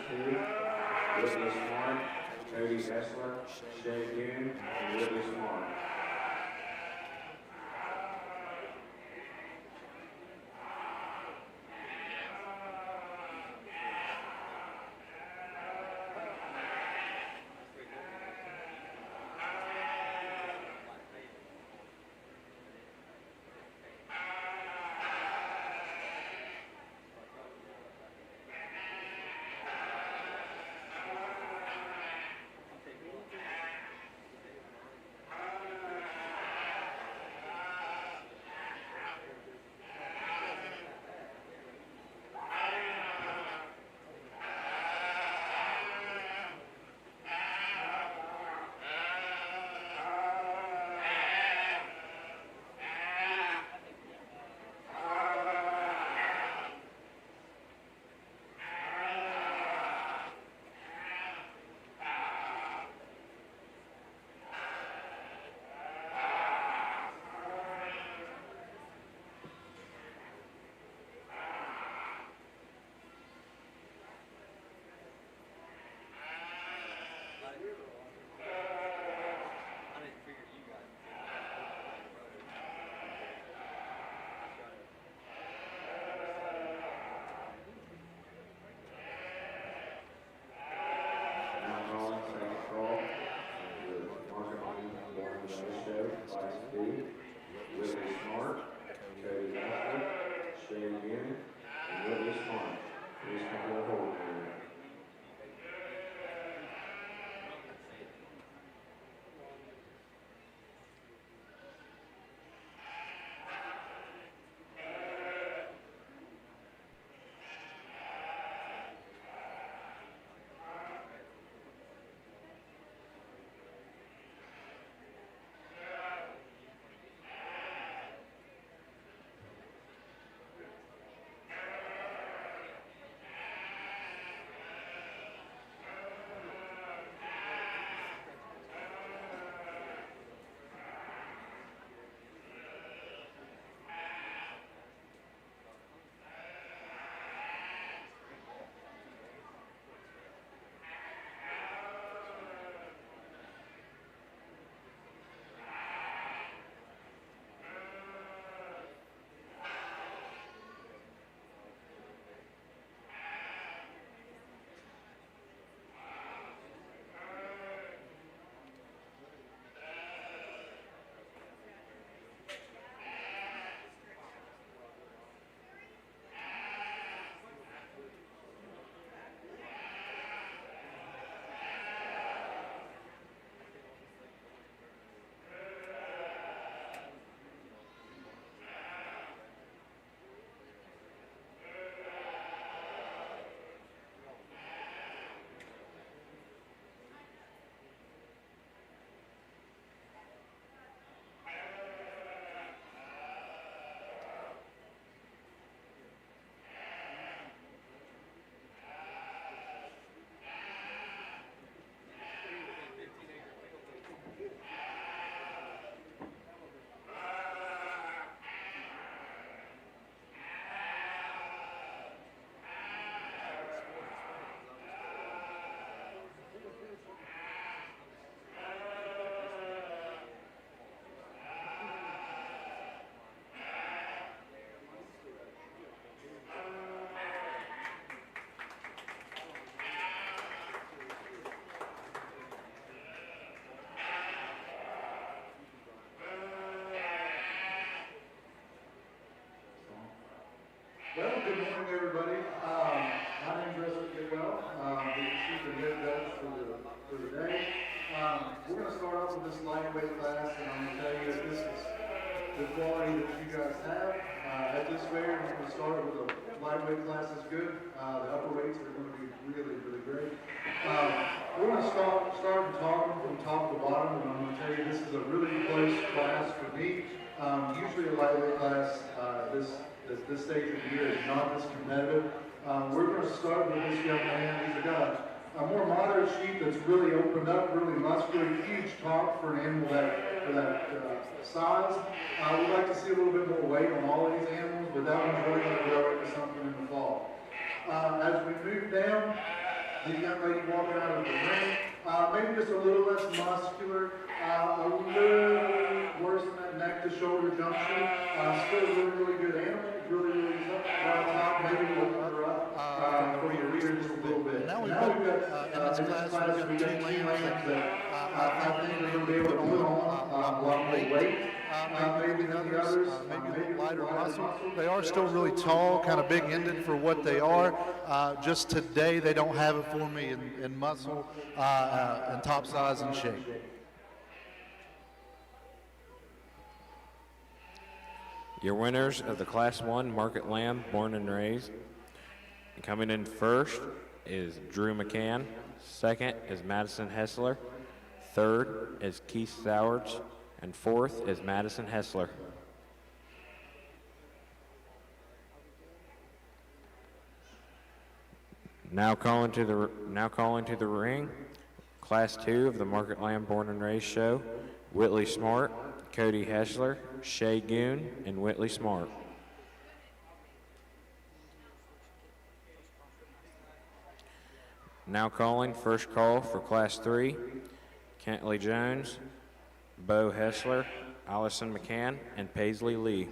2, Whitley Smart, Cody Essler, Shay Goon, and Whitley Smart. Whitley Smart, Cody Essler, Shay Goon, and Whitley Smart. Please come to the hold area. Well, good morning, everybody. My name's Russell Goodwell. The chief and head judge for the day. We're going to start off with this lightweight class, and I'm going to tell you that this is the quality that you guys have. At this fair, we started with a lightweight class is good. The upper weights are going to be really, really great. We're going to start talking from top to bottom, and I'm going to tell you this is a really close class for me. Usually a lightweight class, this stage of the year is not this competitive. We're going to start with this young man. He's got a more moderate sheep that's really opened up, really muscular, huge top for an animal for that size. We'd like to see a little bit more weight on all of these animals, but that one's really going to grow into something in the fall. As we move down, the young lady walking out of the ring. Maybe just a little less muscular, a little worse in that neck to shoulder junction. Still a really good animal, really top. Maybe open her up from the rear just a little bit. Now we've Now got, we've got in this class, we've got two lambs that I think they're going to be able to put on a lot more weight. Maybe than the others, maybe a little lighter muscle. They are still really tall, kind of big-ended for what they are. Just today, they don't have it for me in muscle and top size and shape. Your winners of the Class 1 Market Lamb Born and Raised. Coming in first is Drew McCann. Second is Madison Hessler. Third is Keith Sowards. And fourth is Madison Hessler. Now calling to the ring, Class 2 of the Market Lamb Born and Raised show, Whitley Smart, Cody Hessler, Shay Goon, and Whitley Smart. Now calling first call for Class 3, Kentley Jones, Bo Hessler, Allison McCann, and Paisley Lee.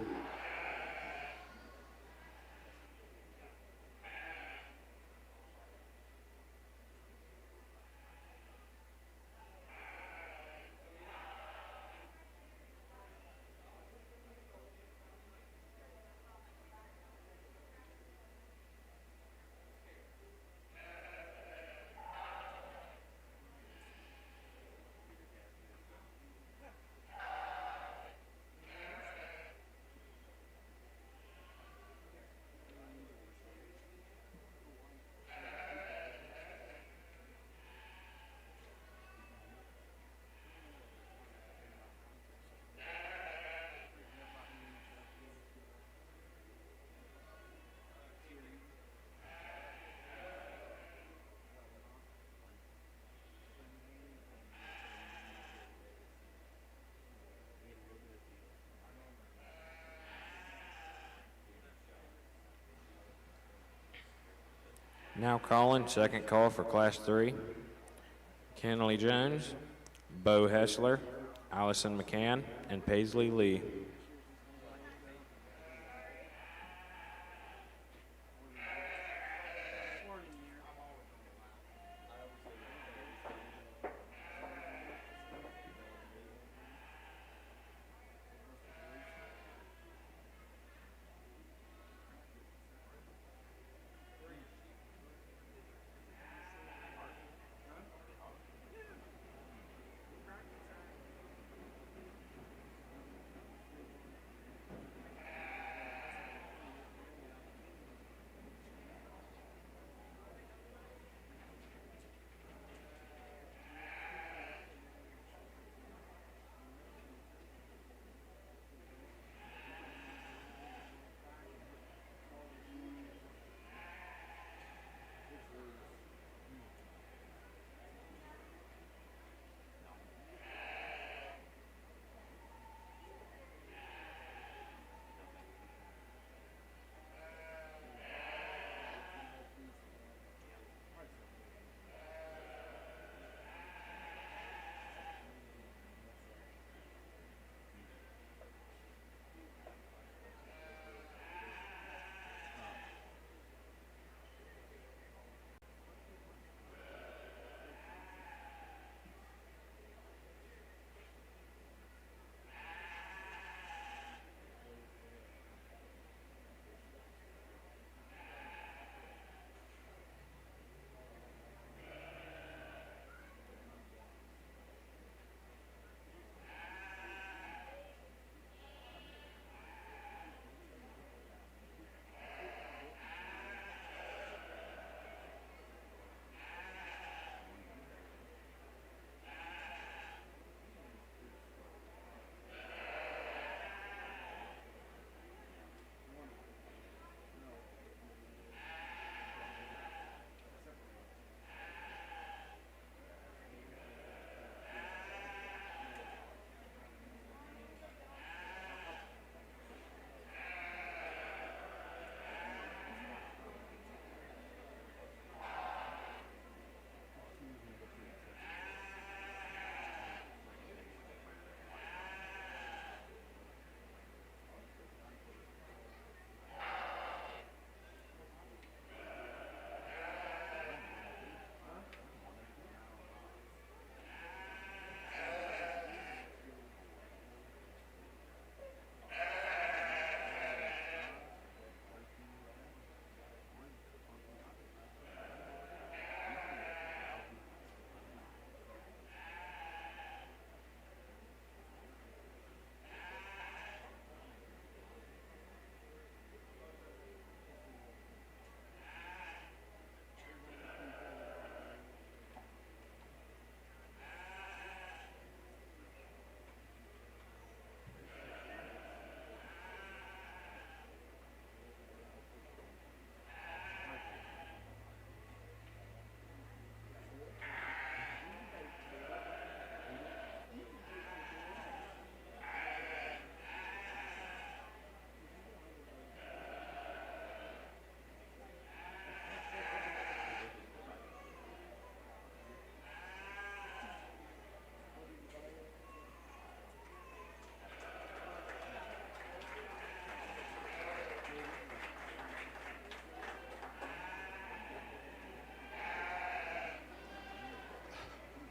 Now calling second call for Class 3, Kentley Jones, Bo Hessler, Allison McCann, and Paisley Lee.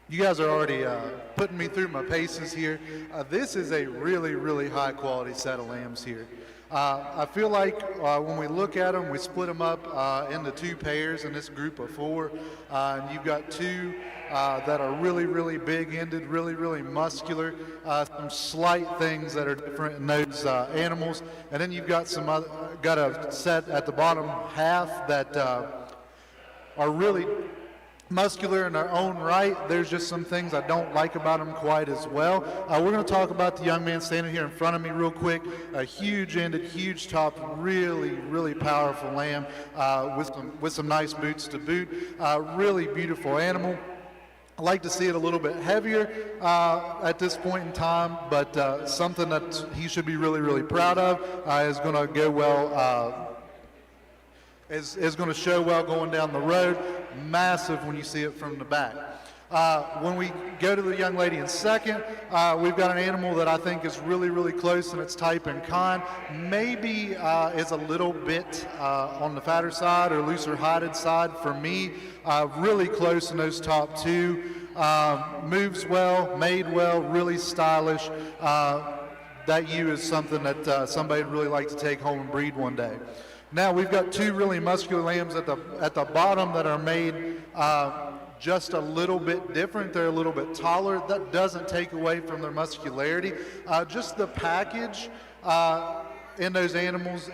You guys are already putting me through my paces here. This is a really, really high quality set of lambs here. I feel like when we look at them, we split them up into 2 pairs in this group of 4. And you've got 2 that are really, really big-ended, really, really muscular. Some slight things that are different in those animals. And then you've got some other, got a set at the bottom half that are really muscular in their own right. There's just some things I don't like about them quite as well. We're going to talk about the young man standing here in front of me real quick. A huge-ended, huge-topped, really, really powerful lamb with some nice boots to boot. Really beautiful animal. I like to see it a little bit heavier at this point in time, but something that he should be really, really proud of. Is going to go well. Is going to show well going down the road. Massive when you see it from the back. When we go to the young lady in second, we've got an animal that I think is really, really close in its type and kind. Maybe is a little bit on the fatter side or looser hided side for me. Really close in those top 2. Moves well, made well, really stylish. That ewe is something that somebody would really like to take home and breed one day. Now we've got 2 really muscular lambs at the bottom that are made just a little bit different. They're a little bit taller. That doesn't take away from their muscularity. Just the package in those animals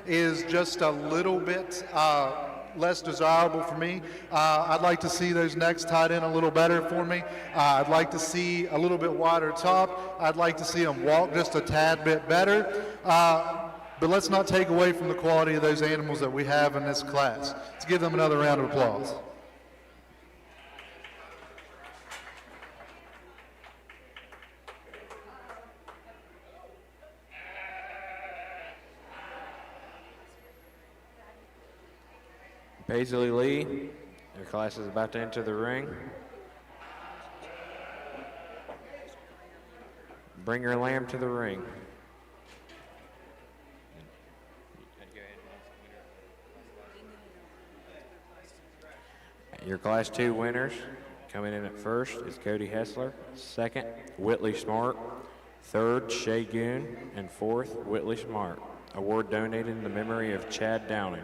is just a little bit less desirable for me. I'd like to see those necks tied in a little better for me. I'd like to see a little bit wider top. I'd like to see them walk just a tad bit better. But let's not take away from the quality of those animals that we have in this class. Let's give them another round of applause. Paisley Lee, your class is about to enter the ring. Bring your lamb to the ring. Your Class 2 winners, coming in at first is Cody Hessler, second, Whitley Smart, third, Shay Goon, and fourth, Whitley Smart. Award donated in the memory of Chad Downing.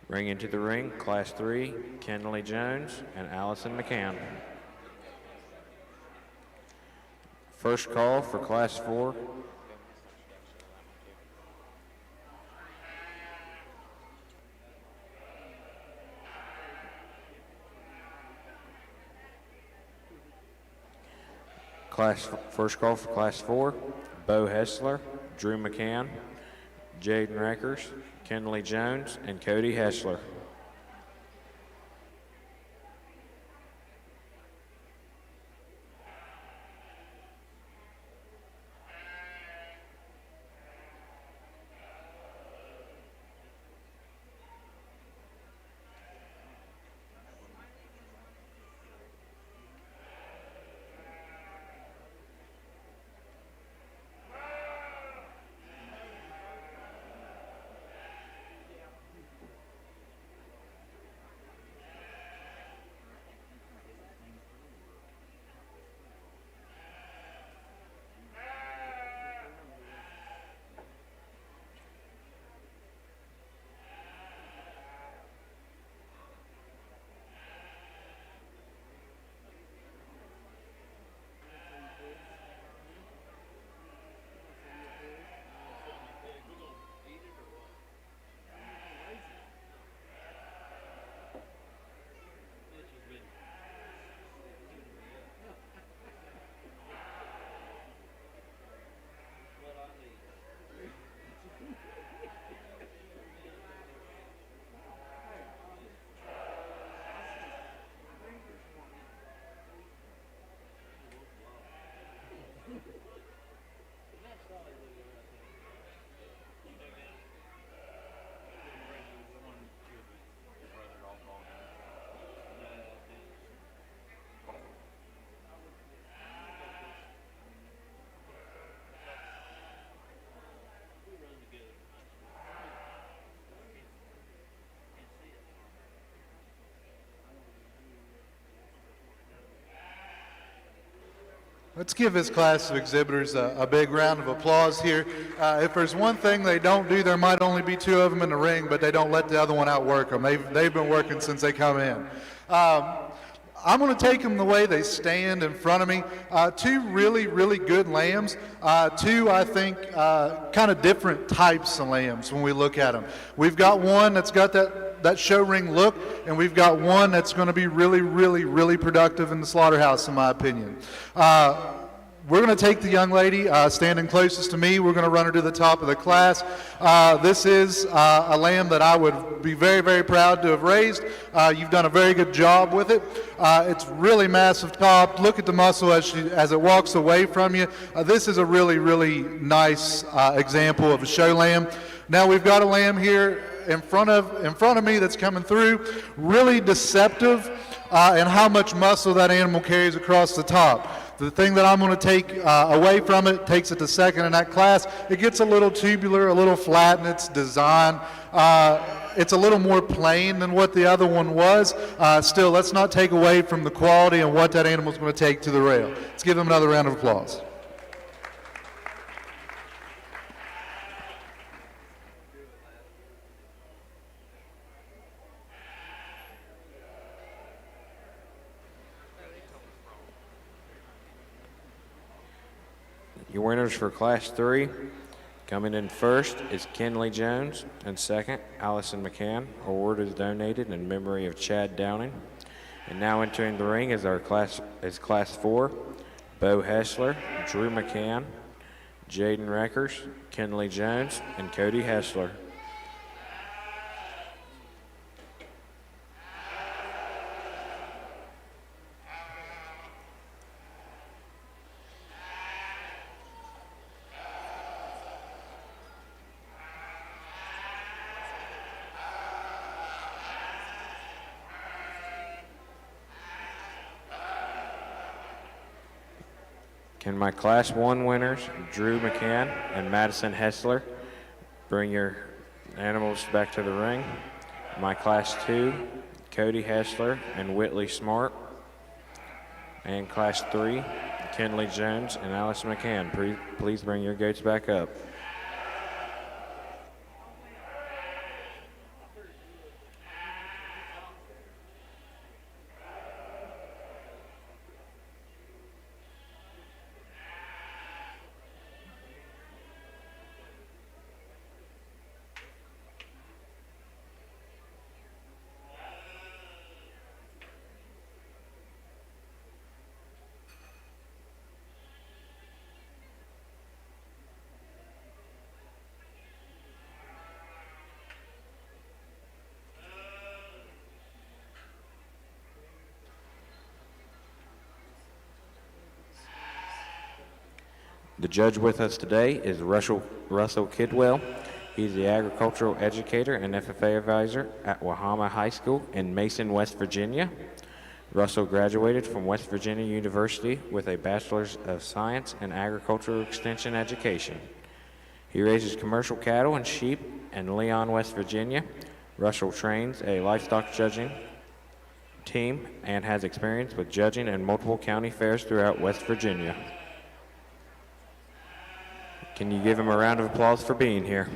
Bring into the ring, Class 3, Kenley Jones and Allison McCann. First call for Class 4. First call for Class 4, Bo Hessler, Drew McCann, Jaden Reckers, Kenley Jones, and Cody Hessler. Let's give this class of exhibitors a big round of applause here. If there's one thing they don't do, there might only be two of them in the ring, but they don't let the other one outwork them. They've been working since they come in. I'm going to take them the way they stand in front of me. Two really, really good lambs. Two, I think, kind of different types of lambs when we look at them. We've got one that's got that show ring look, and we've got one that's going to be really, really, really productive in the slaughterhouse, in my opinion. We're going to take the young lady standing closest to me. We're going to run her to the top of the class. This is a lamb that I would be very, very proud to have raised. You've done a very good job with it. It's really massive top. Look at the muscle as it walks away from you. This is a really, really nice example of a show lamb. Now we've got a lamb here in front of me that's coming through, really deceptive in how much muscle that animal carries across the top. The thing that I'm going to take away from it, takes it to second in that class, it gets a little tubular, a little flat in its design. It's a little more plain than what the other one was. Still, let's not take away from the quality and what that animal's going to take to the rail. Let's give them another round of applause. Your winners for Class 3, coming in first is Kenley Jones, and second, Allison McCann. Award is donated in memory of Chad Downing. And now entering the ring is Class 4, Bo Hessler, Drew McCann, Jaden Reckers, Kenley Jones, and Cody Hessler. Can my Class 1 winners, Drew McCann and Madison Hessler, bring your animals back to the ring? My Class 2, Cody Hessler and Whitley Smart. And Class 3, Kenley Jones and Alice McCann. Please bring your goats back up. The judge with us today is Russell Kidwell. He's the agricultural educator and FFA advisor at Wahama High School in Mason, West Virginia. Russell graduated from West Virginia University with a Bachelor's of Science in Agricultural Extension Education. He raises commercial cattle and sheep in Leon, West Virginia. Russell trains a livestock judging team and has experience with judging in multiple county fairs throughout West Virginia. Can you give him a round of applause for being here?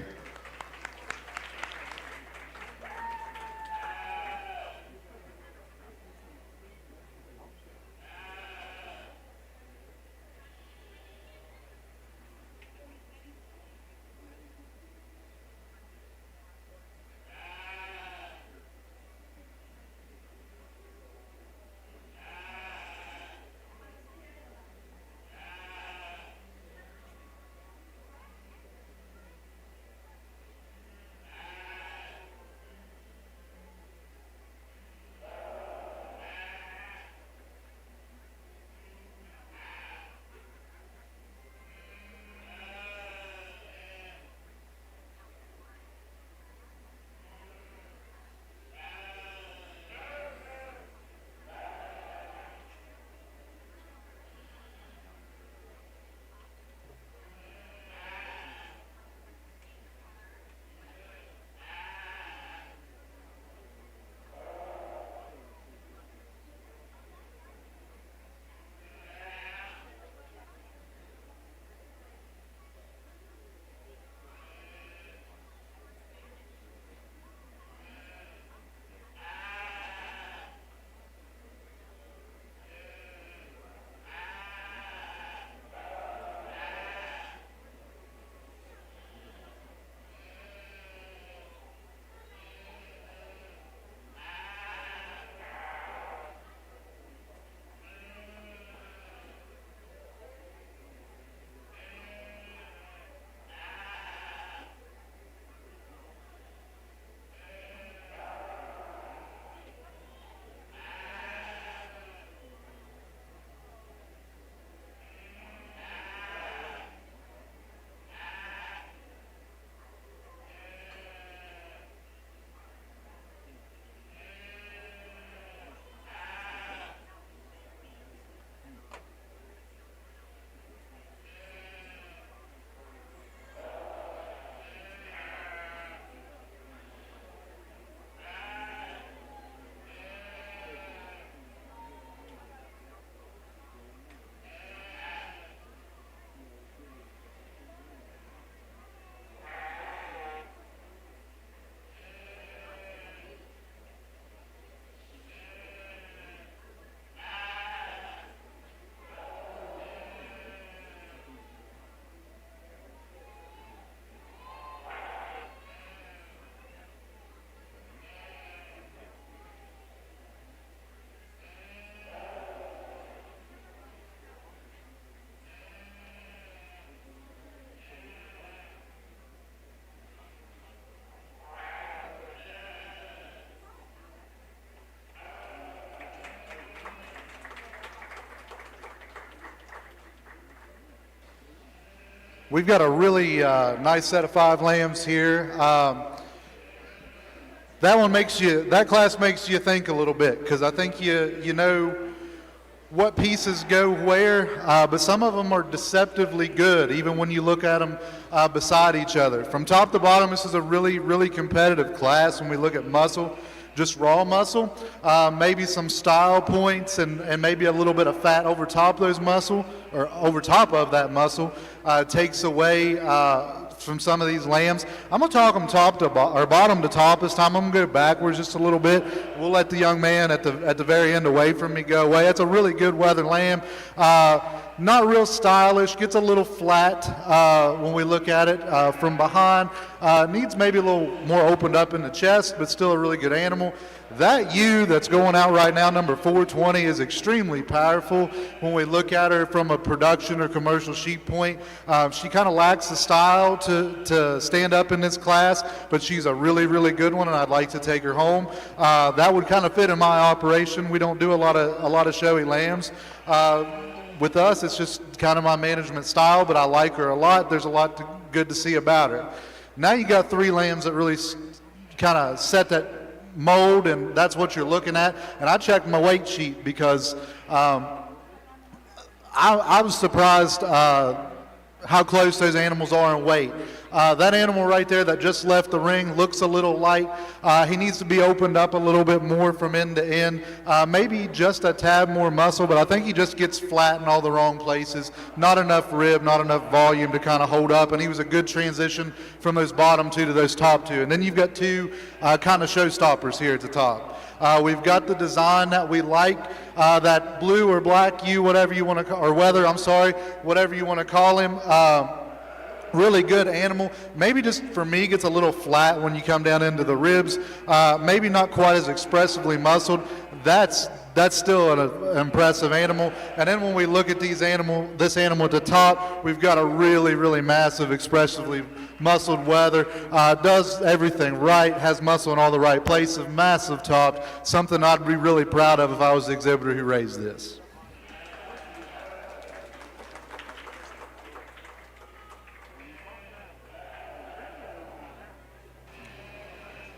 We've got a really nice set of 5 lambs here. That class makes you think a little bit, because I think you know what pieces go where, but some of them are deceptively good, even when you look at them beside each other. From top to bottom, this is a really, really competitive class when we look at muscle, just raw muscle, maybe some style points and maybe a little bit of fat over top of those muscle, or over top of that muscle, takes away from some of these lambs. I'm going to talk them or bottom to top this time. I'm going to go backwards just a little bit. We'll let the young man at the very end away from me go away. That's a really good weathered lamb. Not real stylish, gets a little flat when we look at it from behind. Needs maybe a little more opened up in the chest, but still a really good animal. That ewe that's going out right now, number 420, is extremely powerful when we look at her from a production or commercial sheep point. She kind of lacks the style to stand up in this class, but she's a really, really good one, and I'd like to take her home. That would kind of fit in my operation. We don't do a lot of showy lambs. With us, it's just kind of my management style, but I like her a lot. There's a lot good to see about her. Now you got 3 lambs that really kind of set that mold, and that's what you're looking at. And I checked my weight sheet because I was surprised how close those animals are in weight. That animal right there that just left the ring looks a little light. He needs to be opened up a little bit more from end to end. Maybe just a tad more muscle, but I think he just gets flat in all the wrong places. Not enough rib, not enough volume to kind of hold up, and he was a good transition from those bottom 2 to those top 2. And then you've got 2 kind of showstoppers here at the top. We've got the design that we like, that blue or black ewe, whatever you want to, or whether, I'm sorry, whatever you want to call him. Really good animal. Maybe just for me gets a little flat when you come down into the ribs. Maybe not quite as expressively muscled. That's still an impressive animal. And then when we look at this animal at the top, we've got a really, really massive, expressively muscled wether. Does everything right, has muscle in all the right places, massive top, something I'd be really proud of if I was the exhibitor who raised this.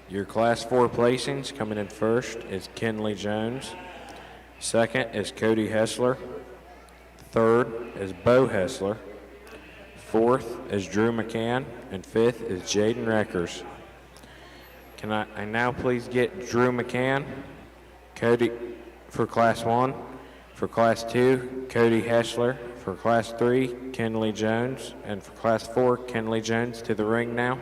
Your Class 4 placings, coming in first is Kenley Jones. Second is Cody Hessler. Third is Bo Hessler. Fourth is Drew McCann. And fifth is Jaden Reckers. Can I now please get Drew McCann, Cody for Class 1. For Class 2, Cody Hessler. For Class 3, Kenley Jones. And for Class 4, Kenley Jones to the ring now.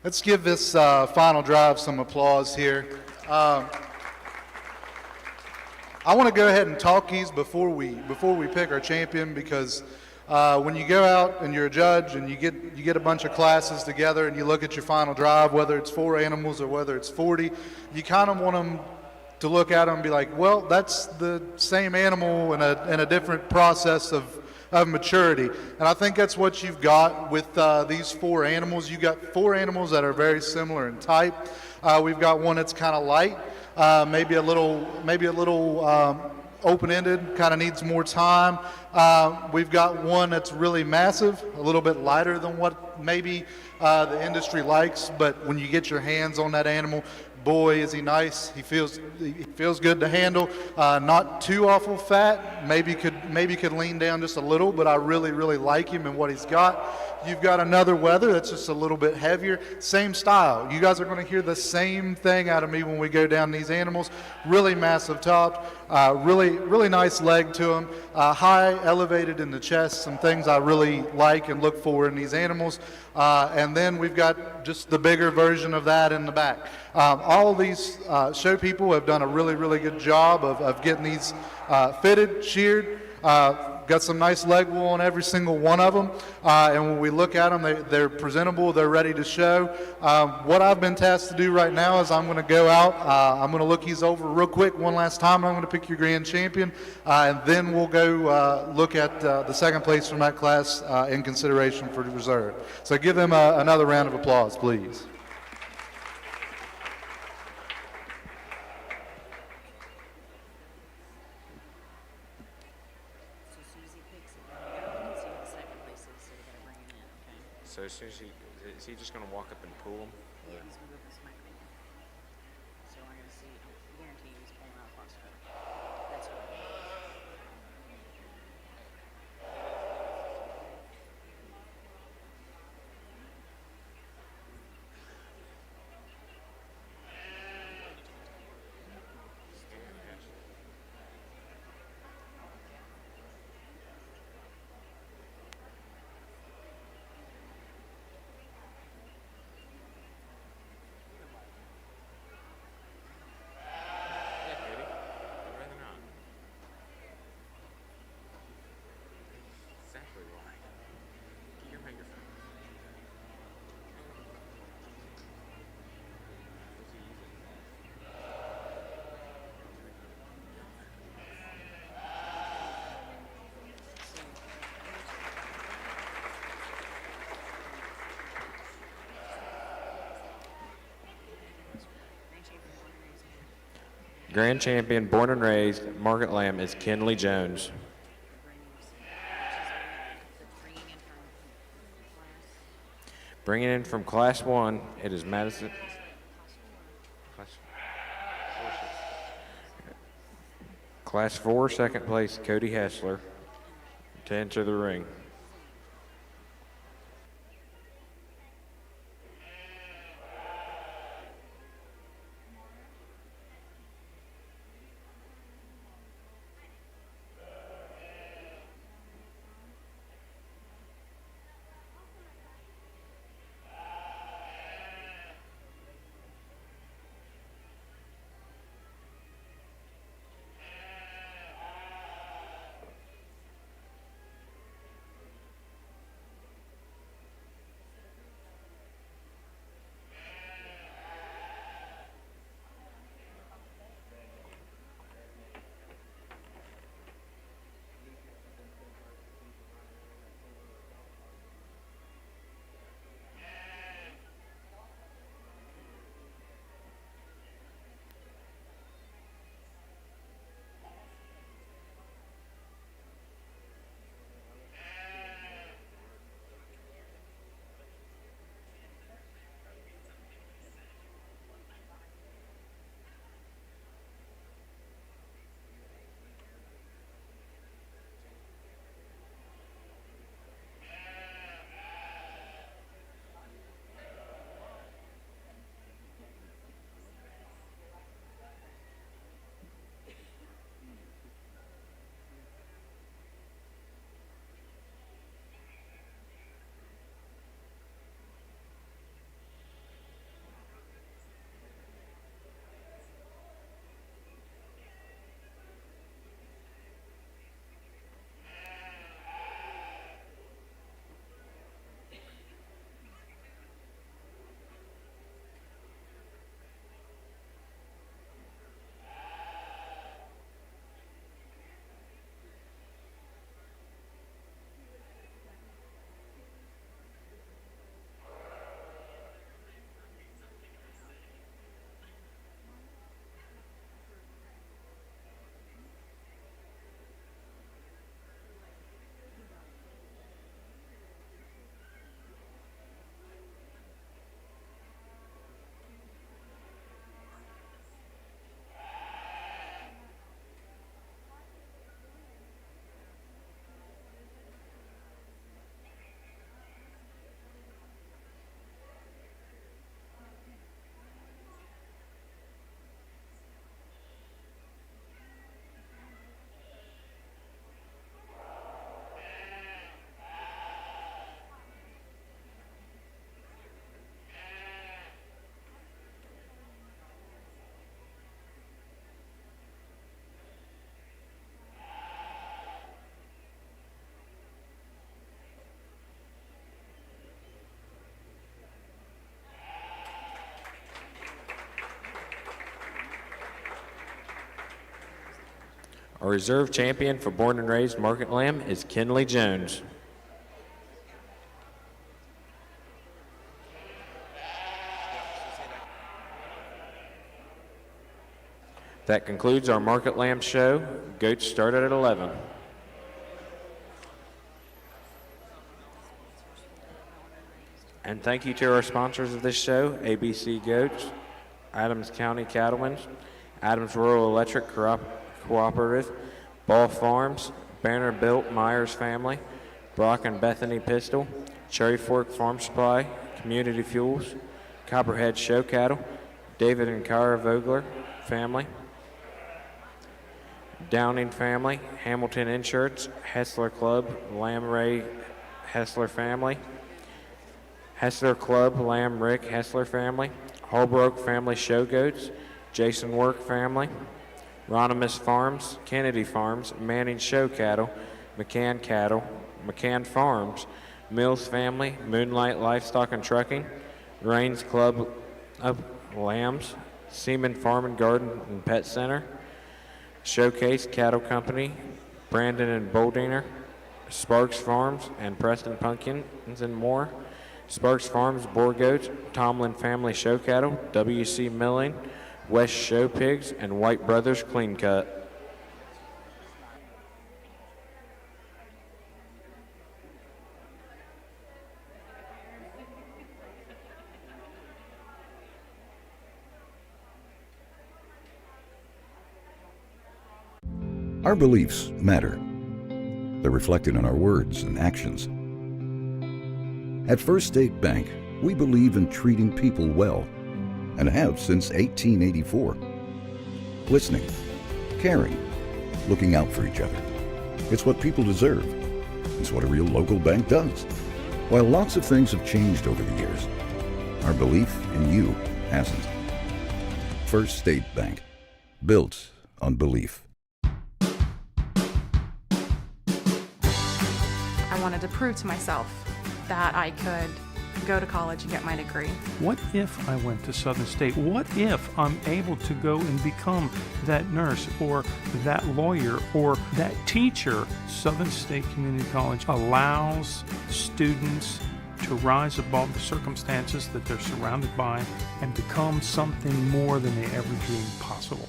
Let's give this final drive some applause here. I want to go ahead and talk these before we pick our champion, because when you go out and you're a judge and you get a bunch of classes together and you look at your final drive, whether it's 4 animals or whether it's 40, you kind of want them to look at them and be like, well, that's the same animal in a different process of maturity. And I think that's what you've got with these 4 animals. You've got 4 animals that are very similar in type. We've got one that's kind of light, maybe a little open-ended, kind of needs more time. We've got one that's really massive, a little bit lighter than what maybe the industry likes, but when you get your hands on that animal, boy, is he nice. He feels good to handle. Not too awful fat. Maybe could lean down just a little, but I really like him and what he's got. You've got another wether that's just a little bit heavier. Same style. You guys are going to hear the same thing out of me when we go down these animals. Really massive top. Really nice leg to them. High, elevated in the chest. Some things I really like and look for in these animals. And then we've got just the bigger version of that in the back. All of these show people have done a really good job of getting these fitted, sheared. Got some nice leg wool on every single one of them, and when we look at them, they're presentable, they're ready to show. What I've been tasked to do right now is I'm going to go out, I'm going to look these over real quick one last time, and I'm going to pick your grand champion, and then we'll go look at the second place from that class in consideration for the reserve. So give them another round of applause, please. So as soon as is he just going to walk up and pull him? Yeah, he's going to go with this microphone. So I'm going to see, I guarantee he's pulling out across the road. That's what I think. Grand champion, born and raised, Market Lamb is Kenley Jones. Bringing in from Class 1, it is Madison. Class 4, second place, Cody Hessler, to enter the ring. Our reserve champion for Born and Raised Market Lamb is Kenley Jones. That concludes our Market Lamb show. Goats started at 11. And thank you to our sponsors of this show, ABC Goats, Adams County Cattlemen's, Adams Rural Electric Cooperative, Ball Farms, Banner Built Myers Family, Brock and Bethany Pistol, Cherry Fork Farm Supply, Community Fuels, Copperhead Show Cattle, David and Kyra Vogler Family, Downing Family, Hamilton Insurance, Hessler Club, Lamb Ray Hessler Family, Hessler Club, Lamb Rick Hessler Family, Holbrook Family Show Goats, Jason Work Family, Ronimus Farms, Kennedy Farms, Manning Show Cattle, McCann Farms, Mills Family, Moonlight Livestock and Trucking, Rains Club of Lambs, Seaman Farm and Garden and Pet Center, Showcase Cattle Company, Brandon and Boldiner, Sparks Farms and Preston Pumpkins and more, Sparks Farms, Boar Goats, Tomlin Family Show Cattle, WC Milling, West Show Pigs, and White Brothers Clean Cut. Our beliefs matter. They're reflected in our words and actions. At First State Bank, we believe in treating people well, and have since 1884. Listening, caring, looking out for each other. It's what people deserve. It's what a real local bank does. While lots of things have changed over the years, our belief in you hasn't. First State Bank, built on belief. I wanted to prove to myself that I could go to college and get my degree. What if I went to Southern State? What if I'm able to go and become that nurse or that lawyer or that teacher? Southern State Community College allows students to rise above the circumstances that they're surrounded by and become something more than they ever dreamed possible.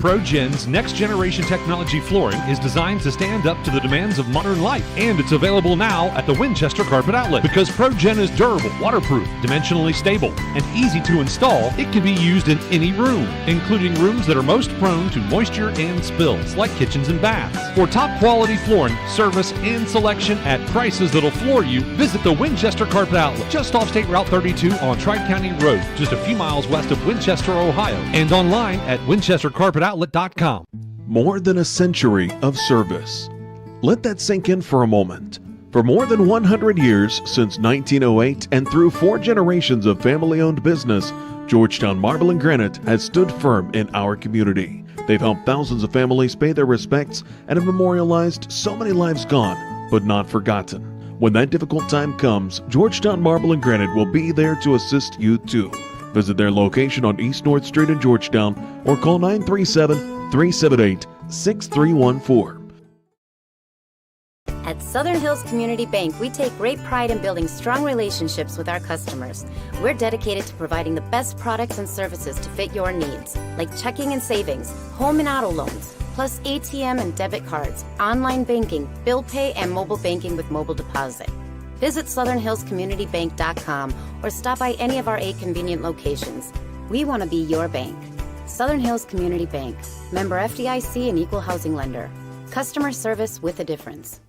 ProGen's next-generation technology flooring is designed to stand up to the demands of modern life, and it's available now at the Winchester Carpet Outlet. Because ProGen is durable, waterproof, dimensionally stable, and easy to install, it can be used in any room, including rooms that are most prone to moisture and spills, like kitchens and baths. For top-quality flooring, service, and selection at prices that'll floor you, visit the Winchester Carpet Outlet, just off State Route 32 on Tri-County Road, just a few miles west of Winchester, Ohio, and online at winchestercarpetoutlet.com. More than a century of service. Let that sink in for a moment. For more than 100 years, since 1908, and through 4 generations of family-owned business, Georgetown Marble and Granite has stood firm in our community. They've helped thousands of families pay their respects and have memorialized so many lives gone, but not forgotten. When that difficult time comes, Georgetown Marble and Granite will be there to assist you too. Visit their location on East North Street in Georgetown or call 937-378-6314. At Southern Hills Community Bank, we take great pride in building strong relationships with our customers. We're dedicated to providing the best products and services to fit your needs, like checking and savings, home and auto loans, plus ATM and debit cards, online banking, bill pay, and mobile banking with mobile deposit. Visit SouthernHillsCommunityBank.com or stop by any of our 8 convenient locations. We want to be your bank. Southern Hills Community Bank. Member FDIC and equal housing lender. Customer service with a difference.